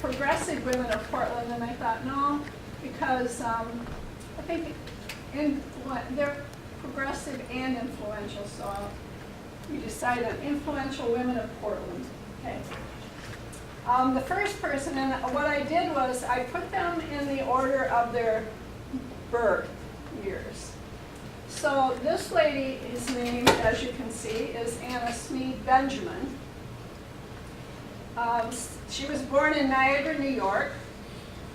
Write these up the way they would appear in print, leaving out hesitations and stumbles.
progressive women of Portland, and I thought, no, because I think they're progressive and influential, so we decided on influential women of Portland. Okay. The first person, and what I did was I put them in the order of their birth years. So this lady's name, as you can see, is Anna Smead Benjamin. She was born in Niagara, New York.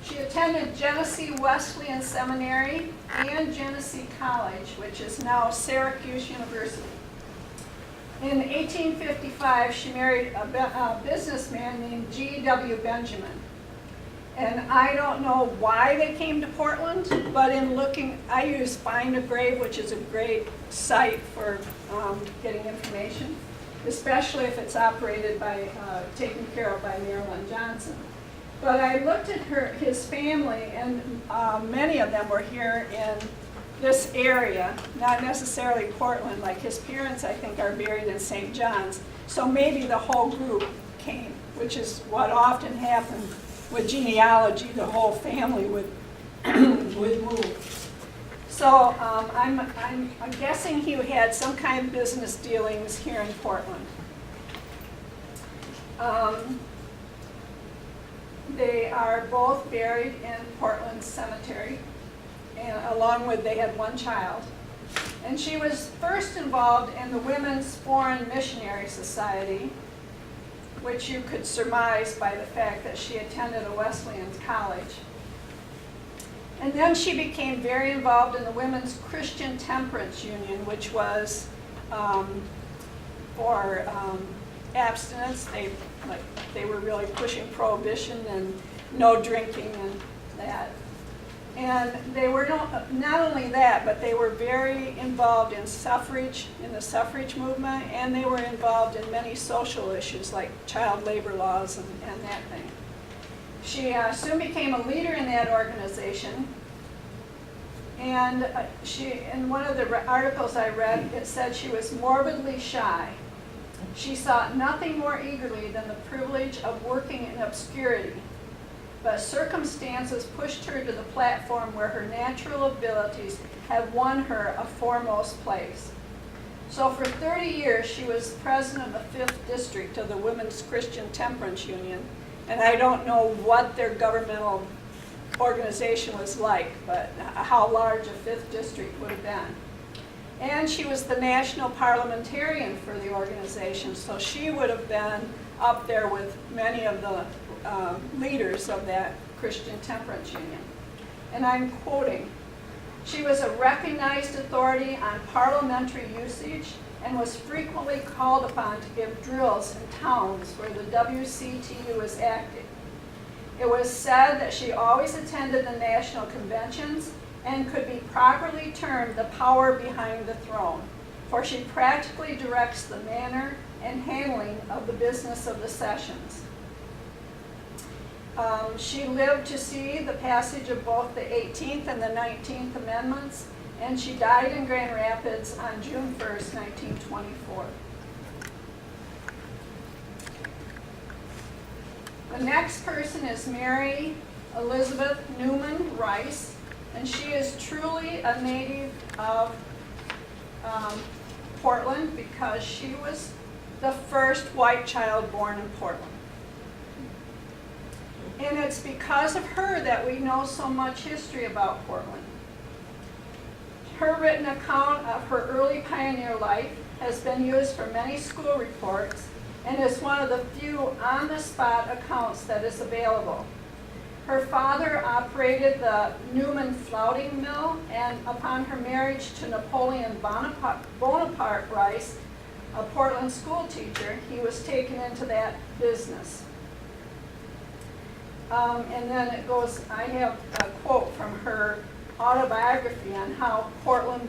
She attended Genesee Wesleyan Seminary and Genesee College, which is now Syracuse University. In 1855, she married a businessman named G.W. Benjamin. And I don't know why they came to Portland, but in looking, I use Find a Grave, which is a great site for getting information, especially if it's operated by, taken care of by Marilyn Johnson. But I looked at his family, and many of them were here in this area, not necessarily Portland. Like his parents, I think, are buried in St. John's. So maybe the whole group came, which is what often happened with genealogy. The whole family would move. So I'm guessing he had some kind of business dealings here in Portland. They are both buried in Portland Cemetery, and along with, they had one child. And she was first involved in the Women's Foreign Missionary Society, which you could surmise by the fact that she attended a Wesleyan college. And then she became very involved in the Women's Christian Temperance Union, which was for abstinence. They were really pushing prohibition and no drinking and that. And they were not only that, but they were very involved in suffrage, in the suffrage movement, and they were involved in many social issues like child labor laws and that thing. She soon became a leader in that organization, and in one of the articles I read, it said she was morbidly shy. She sought nothing more eagerly than the privilege of working in obscurity, but circumstances pushed her to the platform where her natural abilities had won her a foremost place. So for 30 years, she was president of the 5th District of the Women's Christian Temperance Union, and I don't know what their governmental organization was like, but how large a 5th District would have been. And she was the national parliamentarian for the organization, so she would have been up there with many of the leaders of that Christian Temperance Union. And I'm quoting, "She was a recognized authority on parliamentary usage and was frequently called upon to give drills in towns where the WCTU was active. It was said that she always attended the national conventions and could be properly termed the power behind the throne, for she practically directs the manner and handling of the business of the sessions. She lived to see the passage of both the 18th and the 19th Amendments, and she died in Grand Rapids on June 1st, 1924. The next person is Mary Elizabeth Newman Rice, and she is truly a native of Portland because she was the first white child born in Portland. And it's because of her that we know so much history about Portland. Her written account of her early pioneer life has been used for many school reports and is one of the few on-the-spot accounts that is available. Her father operated the Newman flouting mill, and upon her marriage to Napoleon Bonaparte Rice, a Portland school teacher, he was taken into that business. And then it goes, I have a quote from her autobiography on how Portland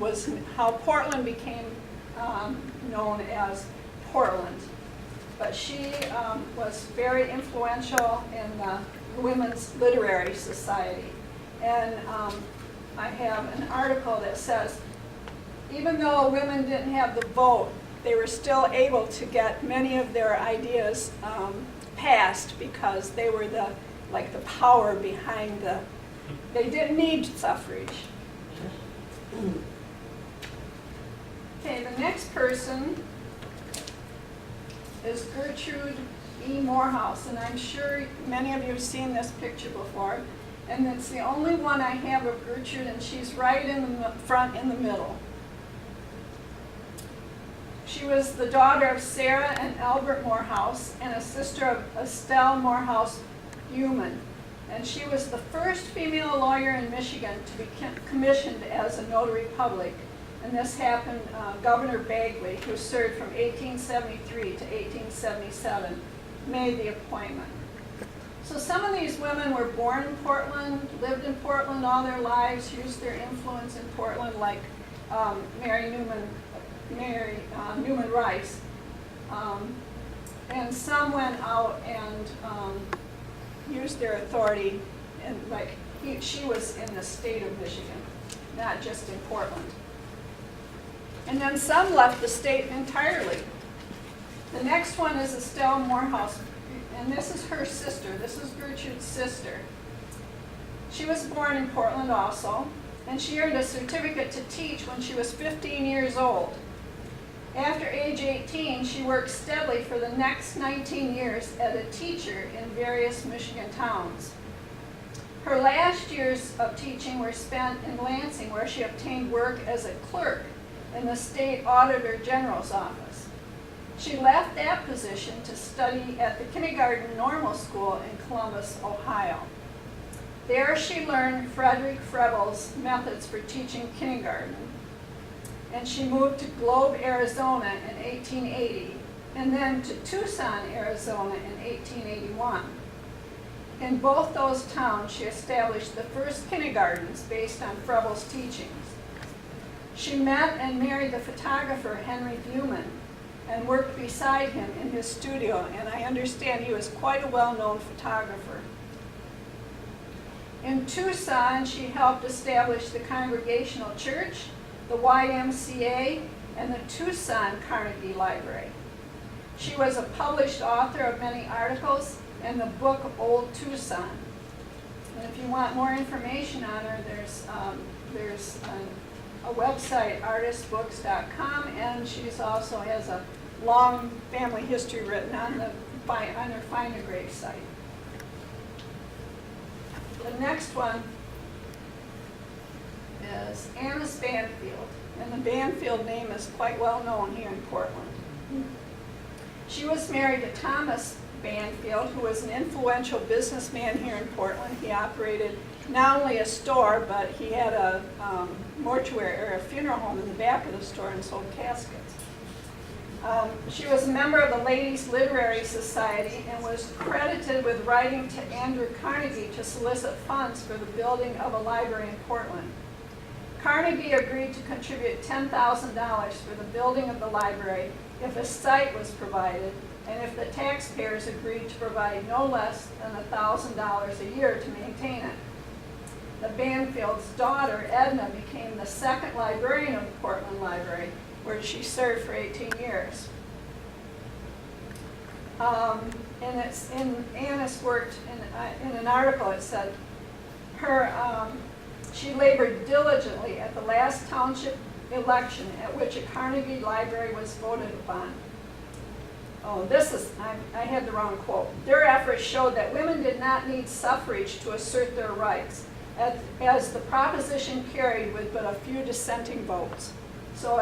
became known as Portland. But she was very influential in the Women's Literary Society. And I have an article that says, even though women didn't have the vote, they were still able to get many of their ideas passed because they were the like the power behind they didn't need suffrage. Okay, the next person is Gertrude E. Morehouse, and I'm sure many of you have seen this picture before, and it's the only one I have of Gertrude, and she's right in the front in the middle. She was the daughter of Sarah and Albert Morehouse and a sister of Estelle Morehouse Human, and she was the first female lawyer in Michigan to be commissioned as a notary public. And this happened, Governor Bagley, who served from 1873 to 1877, made the appointment. So some of these women were born in Portland, lived in Portland all their lives, used their influence in Portland, like Mary Newman Rice. And some went out and used their authority, and she was in the state of Michigan, not just in Portland. And then some left the state entirely. The next one is Estelle Morehouse, and this is her sister. This is Gertrude's sister. She was born in Portland also, and she earned a certificate to teach when she was 15 years old. After age 18, she worked steadily for the next 19 years as a teacher in various Michigan towns. Her last years of teaching were spent in Lansing, where she obtained work as a clerk in the State Auditor General's office. She left that position to study at the Kindergarten Normal School in Columbus, Ohio. There she learned Frederick Frebel's methods for teaching kindergarten, and she moved to Globe, Arizona in 1880, and then to Tucson, Arizona in 1881. In both those towns, she established the first kindergartens based on Frebel's teachings. She met and married the photographer Henry Buman and worked beside him in his studio, and I understand he was quite a well-known photographer. In Tucson, she helped establish the Congregational Church, the YMCA, and the Tucson Carnegie Library. She was a published author of many articles and the book Old Tucson. And if you want more information on her, there's a website, artistbooks.com, and she also has a long family history written on her Find a Grave site. The next one is Anna Banfield, and the Banfield name is quite well known here in Portland. She was married to Thomas Banfield, who was an influential businessman here in Portland. He operated not only a store, but he had a mortuary or a funeral home in the back of the store and sold caskets. She was a member of the Ladies Literary Society and was credited with writing to Andrew Carnegie to solicit funds for the building of a library in Portland. Carnegie agreed to contribute $10,000 for the building of the library if a site was provided, and if the taxpayers agreed to provide no less than $1,000 a year to maintain it. The Banfield's daughter, Edna, became the second librarian of the Portland Library, where she served for 18 years. And it's in Anna's worked in an article. It said she labored diligently at the last township election at which a Carnegie Library was voted upon. Oh, I had the wrong quote. Their efforts showed that women did not need suffrage to assert their rights, as the proposition carried with but a few dissenting votes. So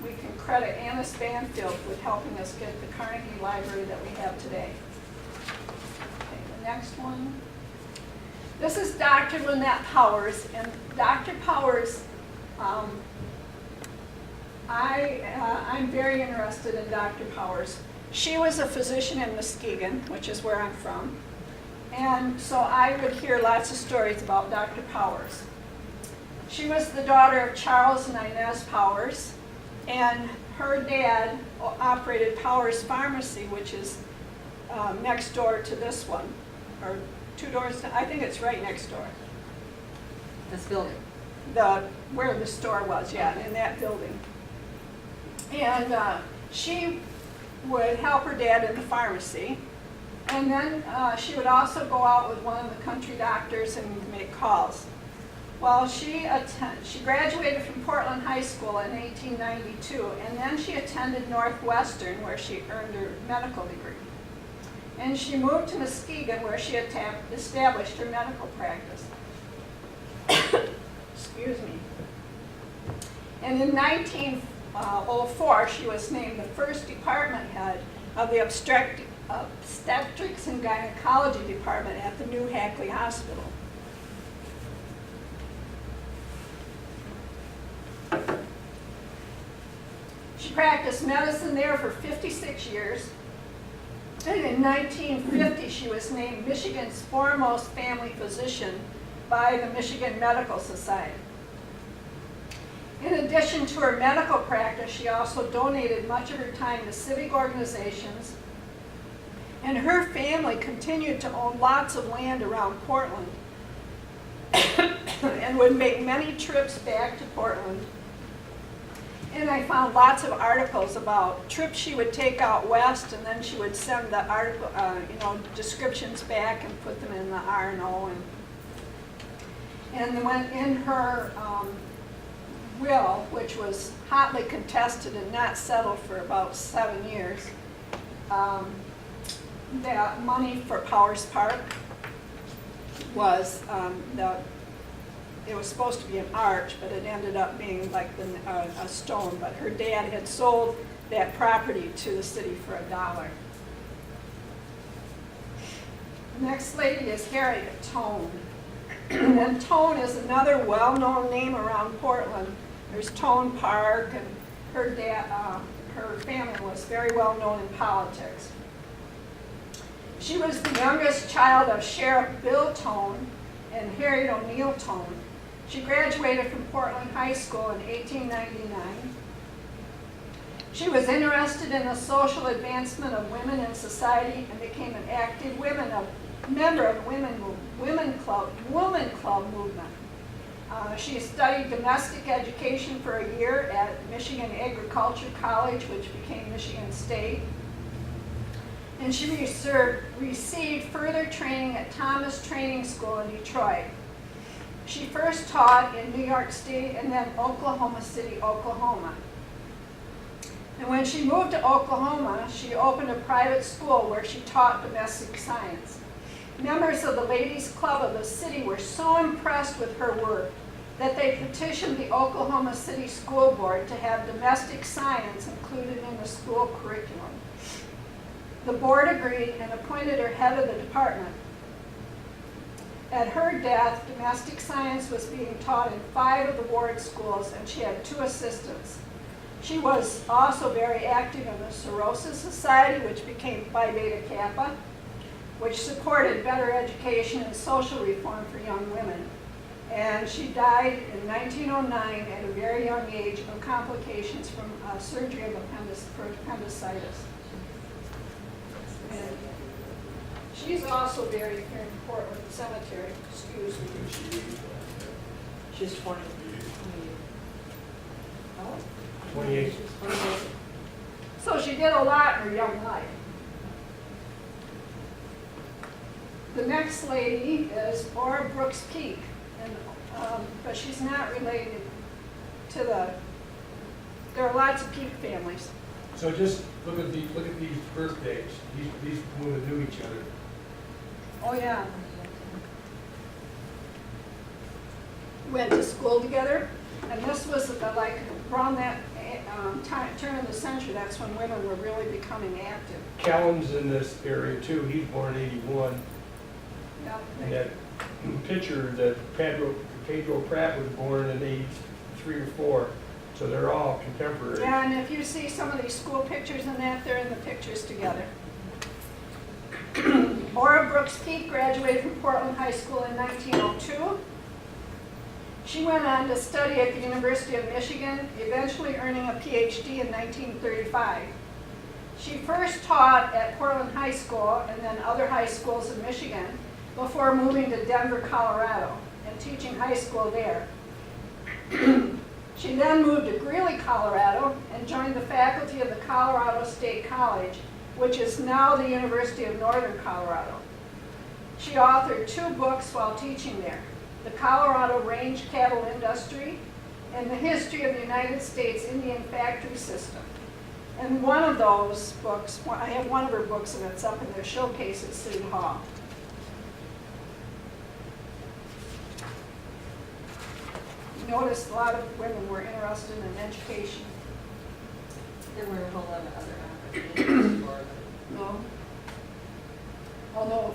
we can credit Anna Banfield with helping us get the Carnegie Library that we have today. Okay, the next one. This is Dr. Lynette Powers, and Dr. Powers, I'm very interested in Dr. Powers. She was a physician in Muskegon, which is where I'm from, and so I would hear lots of stories about Dr. Powers. She was the daughter of Charles and Inez Powers, and her dad operated Powers Pharmacy, which is next door to this one, or 2 doors, I think it's right next door. This building? Where the store was, yeah, in that building. And she would help her dad in the pharmacy, And then she would also go out with one of the country doctors and make calls. Well, she graduated from Portland High School in 1892, and then she attended Northwestern, where she earned her medical degree. And she moved to Muskegon, where she established her medical practice. Excuse me. And in 1904, she was named the first department head of the obstetrics and gynecology department at the New Hackley Hospital. She practiced medicine there for 56 years. And in 1950, she was named Michigan's foremost family physician by the Michigan Medical Society. In addition to her medical practice, she also donated much of her time to civic organizations, and her family continued to own lots of land around Portland and would make many trips back to Portland. And I found lots of articles about trips she would take out west, and then she would send the article, descriptions back and put them in the R&O. And when in her will, which was hotly contested and not settled for about 7 years, that money for Powers Park was it was supposed to be an arch, but it ended up being like a stone. But her dad had sold that property to the city for $1. The next lady is Harriet Tone. And Tone is another well-known name around Portland. There's Tone Park, and her family was very well known in politics. She was the youngest child of Sheriff Bill Tone and Harriet O'Neill Tone. She graduated from Portland High School in 1899. She was interested in the social advancement of women in society and became an active member of woman club movement. She studied domestic education for a year at Michigan Agriculture College, which became Michigan State. And she received further training at Thomas Training School in Detroit. She first taught in New York State and then Oklahoma City, Oklahoma. And when she moved to Oklahoma, she opened a private school where she taught domestic science. Members of the Ladies Club of the city were so impressed with her work that they petitioned the Oklahoma City School Board to have domestic science included in the school curriculum. The board agreed and appointed her head of the department. At her death, domestic science was being taught in 5 of the ward schools, and she had 2 assistants. She was also very active in the Cirrhosis Society, which became Phi Beta Kappa, which supported better education and social reform for young women. And she died in 1909 at a very young age of complications from surgery of appendicitis. And she's also buried here in Portland Cemetery. Excuse me. She's 20. 28. She's 28. So she did a lot in her young life. The next lady is Ora Brooks Peak, but she's not related to there are lots of Peak families. So just look at these birthdays. These women knew each other. Oh yeah. Went to school together, and this was like around that turn of the century. That's when women were really becoming active. Callum's in this area too. He's born in '81. Yeah. And that picture that Pedro Pratt was born in '83 or '4. So they're all contemporary. Yeah, and if you see some of these school pictures and that, they're in the pictures together. Ora Brooks Peak graduated from Portland High School in 1902. She went on to study at the University of Michigan, eventually earning a PhD in 1935. She first taught at Portland High School and then other high schools in Michigan before moving to Denver, Colorado, and teaching high school there. She then moved to Greeley, Colorado, and joined the faculty of the Colorado State College, which is now the University of Northern Colorado. She authored 2 books while teaching there, The Colorado Range Cattle Industry and The History of the United States Indian Factory System. And one of those books, I have one of her books and it's up in the showcase at City Hall. Noticed a lot of women were interested in education. There were a whole lot of other opportunities for them. No. Although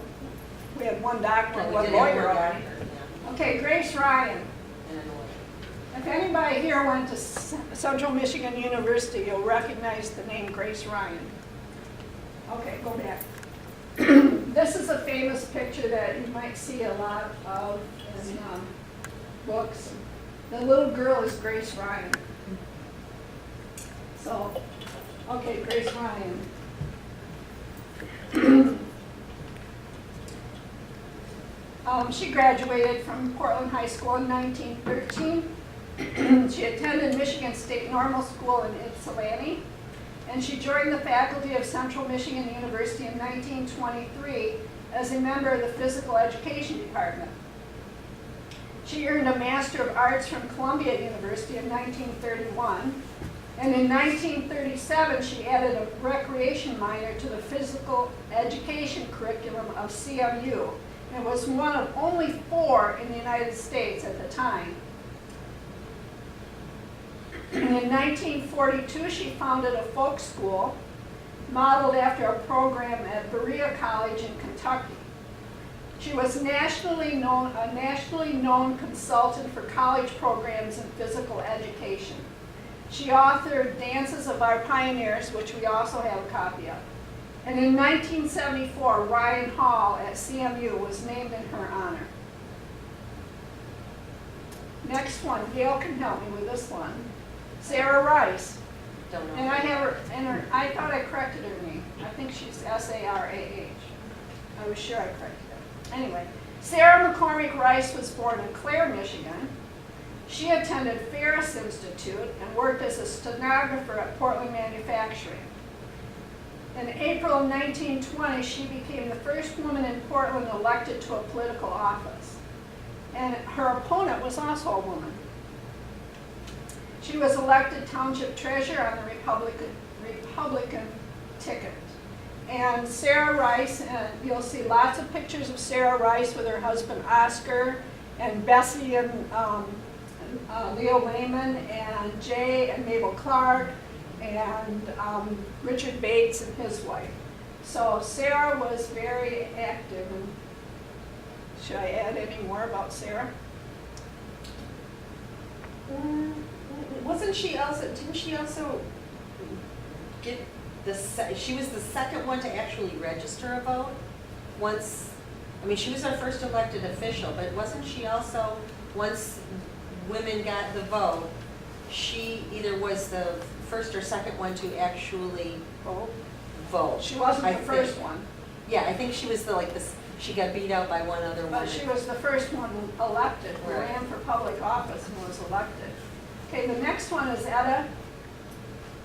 we had one doctor and We one did have lawyer one already. doctor, yeah, Okay, Grace Ryan. and a lawyer. If anybody here went to Central Michigan University, you'll recognize the name Grace Ryan. Okay, go back. This is a famous picture that you might see a lot of in books. The little girl is Grace Ryan. So, okay, Grace Ryan. She graduated from Portland High School in 1913. She attended Michigan State Normal School in Ypsilanti, and she joined the faculty of Central Michigan University in 1923 as a member of the Physical Education Department. She earned a Master of Arts from Columbia University in 1931, and in 1937 she added a recreation minor to the Physical Education curriculum of CMU. It was one of only 4 in the United States at the time. And in 1942, she founded a folk school modeled after a program at Berea College in Kentucky. She was a nationally known consultant for college programs in physical education. She authored Dances of Our Pioneers, which we also have a copy of. And in 1974, Ryan Hall at CMU was named in her honor. Next one, Gail can help me with this one. Sarah Rice. Don't know. And I have her, I thought I corrected her name. I think she's S-A-R-A-H. I was sure I corrected her. Anyway, Sarah McCormick Rice was born in Clare, Michigan. She attended Ferris Institute and worked as a stenographer at Portland Manufacturing. In April of 1920, she became the first woman in Portland elected to a political office. And her opponent was also a woman. She was elected township treasurer on the Republican ticket. And Sarah Rice, and you'll see lots of pictures of Sarah Rice with her husband Oscar, and Bessie and Leo Lehman, and Jay and Mabel Clark, and Richard Bates and his wife. So Sarah was very active. And should I add any more about Sarah? Wasn't she also, didn't she also get she was the second one to actually register a vote? Once, I mean, she was our first elected official, but wasn't she also, once women got the vote, she either was the first or second one to actually vote? She wasn't I the think. first one, Yeah, I think she was she got beat out by one other woman. but she was the first one elected, who Right. ran for public office and was elected. Okay, the next one is Etta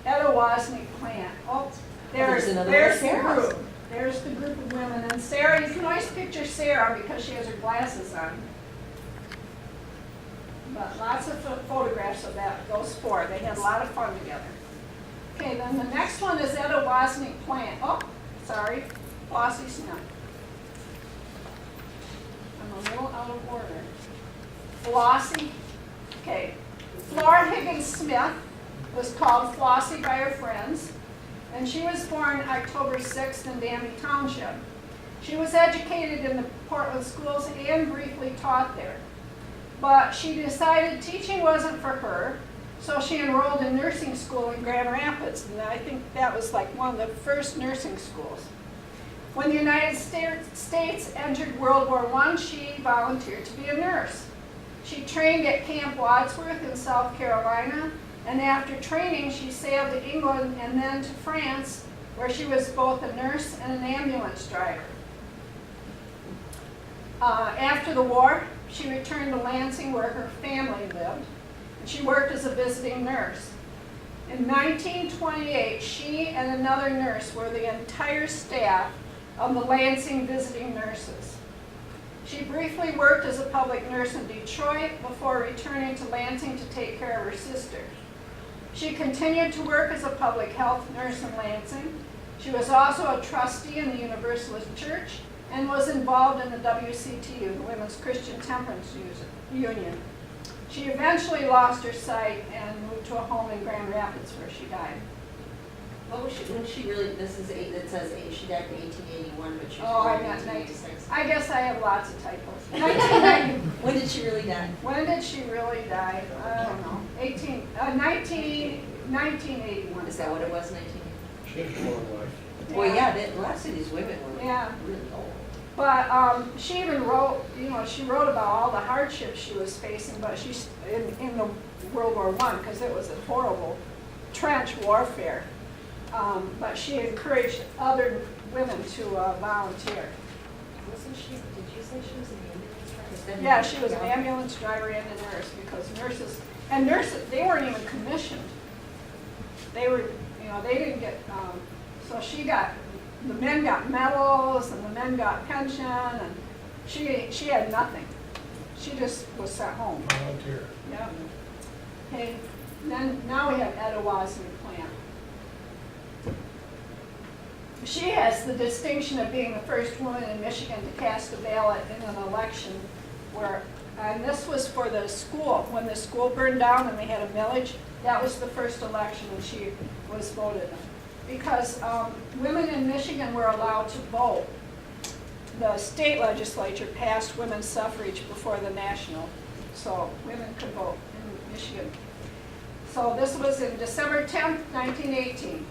Wozniak Plant. Oh, there's another there's one the of Sarah's. group. There's the group of women. And Sarah, you can always picture Sarah because she has her glasses on. But lots of photographs of those 4. They had a lot of fun together. Okay, then the next one is Etta Wozniak Plant. Oh, sorry, Flossie Smith. I'm a little out of order. Flossie. Okay. Flora Higgins Smith was called Flossie by her friends, and she was born October 6th in Danby Township. She was educated in the Portland schools and briefly taught there. But she decided teaching wasn't for her, so she enrolled in nursing school in Grand Rapids, and I think that was like one of the first nursing schools. When the United States entered World War I, she volunteered to be a nurse. She trained at Camp Wadsworth in South Carolina, and after training, she sailed to England and then to France, where she was both a nurse and an ambulance driver. After the war, she returned to Lansing, where her family lived, and she worked as a visiting nurse. In 1928, she and another nurse were the entire staff of the Lansing Visiting Nurses. She briefly worked as a public nurse in Detroit before returning to Lansing to take care of her sister. She continued to work as a public health nurse in Lansing. She was also a trustee in the Universalist Church and was involved in the WCTU, the Women's Christian Temperance Union. She eventually lost her sight and moved to a home in Grand Rapids where she died. What was she, when she really, this is, it says she died in 1881, but she was Oh, I born in meant 1886. I guess I have lots of typos. 1990. When did she really die? When did she really die? I don't know. 1981. Is that what it was, 1980? She had a long life. Well, yeah, lots of these women were Yeah. really old. But she even wrote, she wrote about all the hardships she was facing, but she's in the World War I, because it was a horrible trench warfare. But she encouraged other women to volunteer. Wasn't she, did you say she was an ambulance driver? Yeah, she was an ambulance driver and a nurse, because nurses, they weren't even commissioned. They were, they didn't get, so the men got medals and the men got pension, and she had nothing. She just was sent home. Volunteer. Yeah. Okay, now we have Etowah's new plant. She has the distinction of being the first woman in Michigan to cast a ballot in an election and this was for the school. When the school burned down and they had a millage, that was the first election and she was voted in. Because women in Michigan were allowed to vote. The state legislature passed women's suffrage before the national, so women could vote in Michigan. So this was in December 10th, 1918.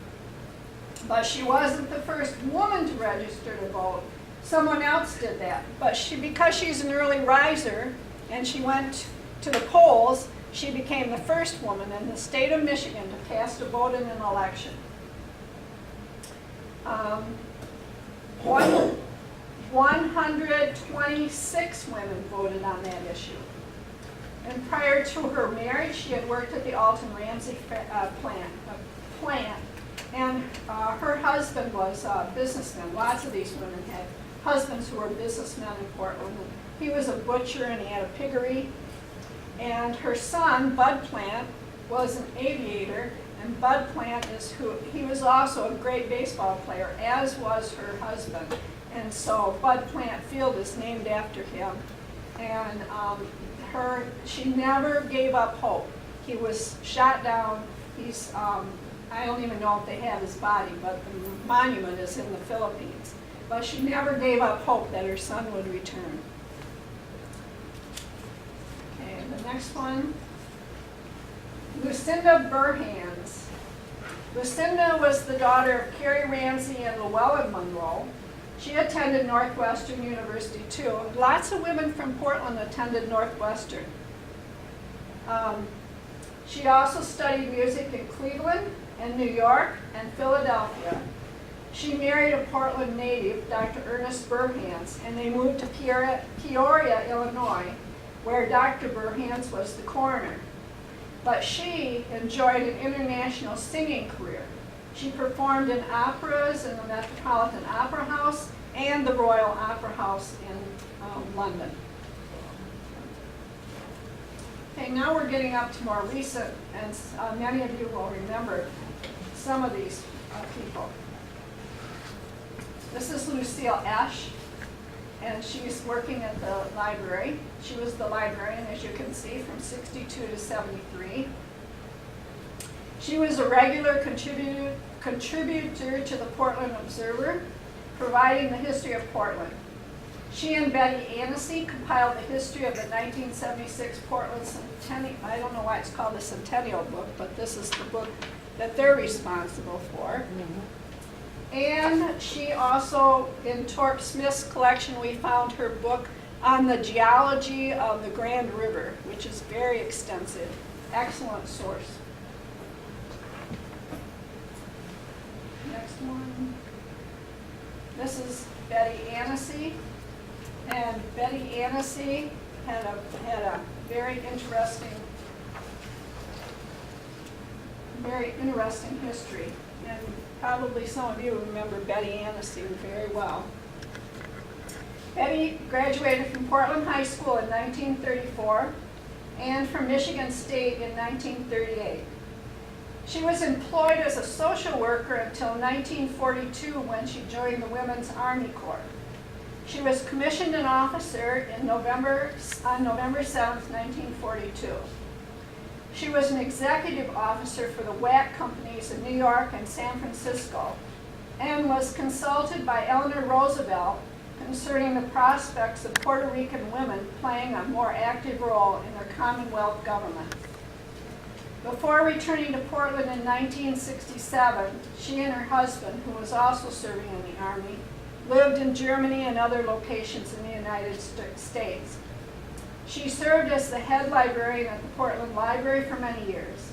But she wasn't the first woman to register to vote. Someone else did that. But because she's an early riser and she went to the polls, she became the first woman in the state of Michigan to cast a vote in an election. 126 women voted on that issue. And prior to her marriage, she had worked at the Alton Ramsey plant. And her husband was a businessman. Lots of these women had husbands who were businessmen in Portland. And he was a butcher and he had a piggery. And her son, Bud Plant, was an aviator. And Bud Plant he was also a great baseball player, as was her husband. And so Bud Plant Field is named after him. And she never gave up hope. He was shot down. I don't even know if they have his body, but the monument is in the Philippines. But she never gave up hope that her son would return. Okay, the next one. Lucinda Burhans. Lucinda was the daughter of Carrie Ramsey and Llewellyn Monroe. She attended Northwestern University too. Lots of women from Portland attended Northwestern. She also studied music in Cleveland and New York and Philadelphia. She married a Portland native, Dr. Ernest Burhans, and they moved to Peoria, Illinois, where Dr. Burhans was the coroner. But she enjoyed an international singing career. She performed in operas in the Metropolitan Opera House and the Royal Opera House in London. Okay, now we're getting up to more recent, and many of you will remember some of these people. This is Lucille Esch, and she's working at the library. She was the librarian, as you can see, from 62 to 73. She was a regular contributor to the Portland Observer, providing the history of Portland. She and Betty Annecy compiled the history of the 1976 Portland Centennial. I don't know why it's called the Centennial book, but this is the book that they're responsible for. And she also, in Torp Smith's collection, we found her book on the geology of the Grand River, which is very extensive. Excellent source. Next one. This is Betty Annecy. And Betty Annecy had a very interesting very interesting history. And probably some of you remember Betty Anniston very well. Betty graduated from Portland High School in 1934 and from Michigan State in 1938. She was employed as a social worker until 1942 when she joined the Women's Army Corps. She was commissioned an officer on November 7, 1942. She was an executive officer for the WAC companies in New York and San Francisco and was consulted by Eleanor Roosevelt concerning the prospects of Puerto Rican women playing a more active role in their Commonwealth government. Before returning to Portland in 1967, she and her husband, who was also serving in the Army, lived in Germany and other locations in the United States. She served as the head librarian at the Portland Library for many years.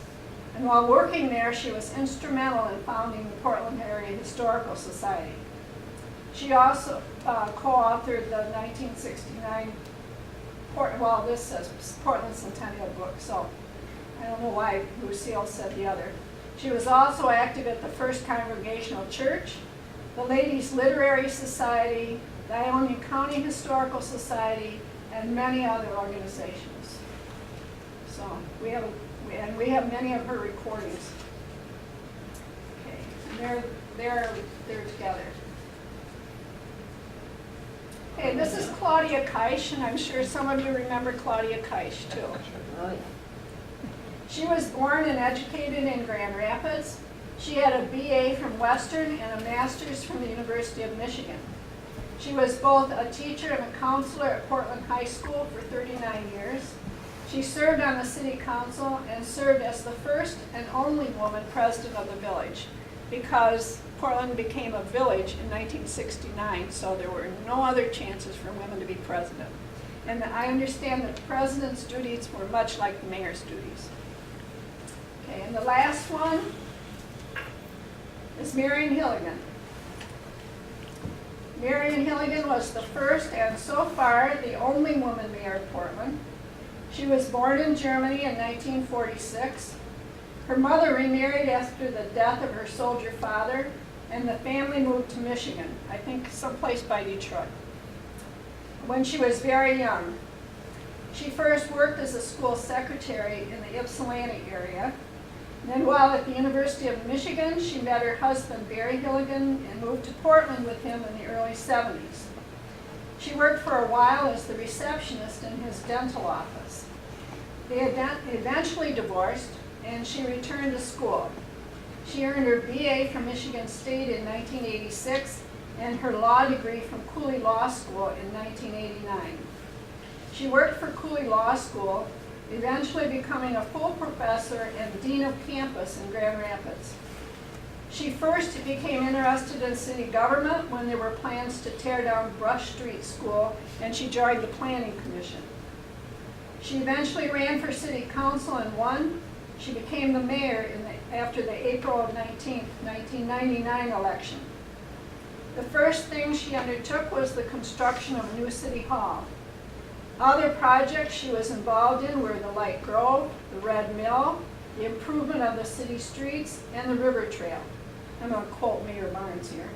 And while working there, she was instrumental in founding the Portland Area Historical Society. She also co-authored the 1969, this says Portland Centennial book, so I don't know why Lucille said the other. She was also active at the First Congregational Church, the Ladies Literary Society, the Ione County Historical Society, and many other organizations. So we have many of her recordings. Okay, and they're together. Okay, this is Claudia Keisch, and I'm sure some of you remember Claudia Keisch too. Oh, yeah. She was born and educated in Grand Rapids. She had a BA from Western and a master's from the University of Michigan. She was both a teacher and a counselor at Portland High School for 39 years. She served on the city council and served as the first and only woman president of the village because Portland became a village in 1969, so there were no other chances for women to be president. And I understand that the president's duties were much like the mayor's duties. Okay, and the last one is Marion Hilligan. Marion Hilligan was the first and so far the only woman mayor of Portland. She was born in Germany in 1946. Her mother remarried after the death of her soldier father, and the family moved to Michigan, I think someplace by Detroit, when she was very young. She first worked as a school secretary in the Ypsilanti area. Then while at the University of Michigan, she met her husband, Barry Hilligan, and moved to Portland with him in the early 70s. She worked for a while as the receptionist in his dental office. They eventually divorced, and she returned to school. She earned her BA from Michigan State in 1986 and her law degree from Cooley Law School in 1989. She worked for Cooley Law School, eventually becoming a full professor and dean of campus in Grand Rapids. She first became interested in city government when there were plans to tear down Brush Street School, and she joined the Planning Commission. She eventually ran for city council and won. She became the mayor after the April 19, 1999 election. The first thing she undertook was the construction of a new city hall. Other projects she was involved in were the Light Grove, the Red Mill, the improvement of the city streets, and the river trail. I'm going to quote Mayor Barnes here.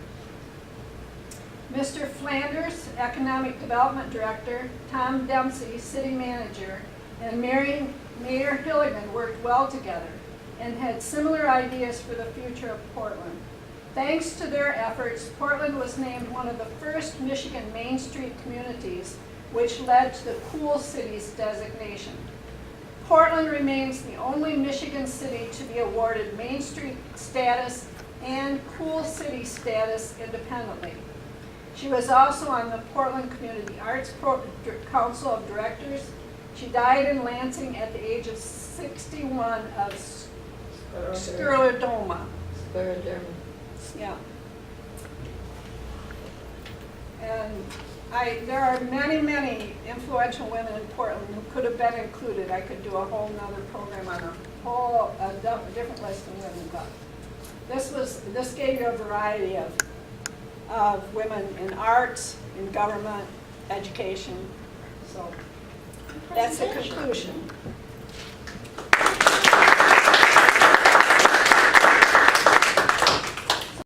Mr. Flanders, Economic Development Director, Tom Dempsey, City Manager, and Mayor Hilligan worked well together and had similar ideas for the future of Portland. Thanks to their efforts, Portland was named one of the first Michigan Main Street communities, which led to the Cool Cities designation. Portland remains the only Michigan city to be awarded Main Street status and Cool City status independently. She was also on the Portland Community Arts Council of Directors. She died in Lansing at the age of 61 of scleroderma. Yeah. And there are many, many influential women in Portland who could have been included. I could do a whole nother program on a different list of women, but this gave you a variety of women in arts, in government, education. So that's the conclusion.